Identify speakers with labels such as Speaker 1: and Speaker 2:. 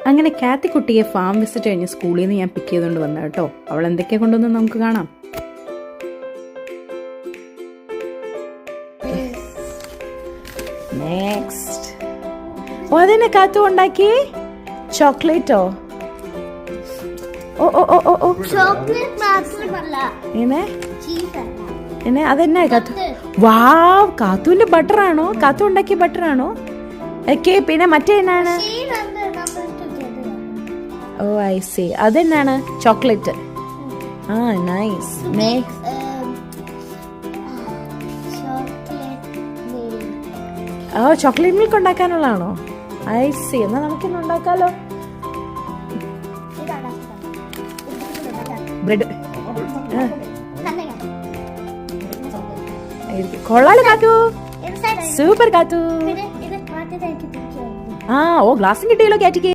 Speaker 1: അങ്ങനെ കാത്തിക്കുട്ടിയെ farm visit കഴിഞ്ഞ് സ്കൂളിൽ നിന്ന് ഞാൻ പിക്ക് ചെയ്തുകൊണ്ട് വന്ന കേട്ടോ. അവൾ എന്തൊക്കെയാ കൊണ്ടുവന്ന് നമുക്ക് കാണാം. നെക്സ്റ്റ് അതെന്നെ കാത്തു ഉണ്ടാക്കി ചോക്ലേറ്റോ? ഓ ഓ ഓ ഓ ഓ അതെന്നാ കാത്തു? വാവ്, കാത്തുവിന്റെ ബട്ടറാണോ? കാത്തു ഉണ്ടാക്കിയ ബട്ടറാണോ? ഓക്കെ, പിന്നെ മറ്റേ എന്നാണ്? ഓ ഐ സി, അതെന്നാണ്? ചോക്ലേറ്റ്. ആ നൈസ്. ഓ ചോക്ലേറ്റ് മിൽക്ക് ഉണ്ടാക്കാനുള്ളതാണോ? ഐ സി, എന്നാ നമുക്കിന്ന് ഉണ്ടാക്കാലോ. ബ്രെഡ് കൊള്ളാലോ കാത്തു, സൂപ്പർ കാത്തു. ആ ഓ ഗ്ലാസും കിട്ടിയല്ലോ കാറ്റിക്ക്.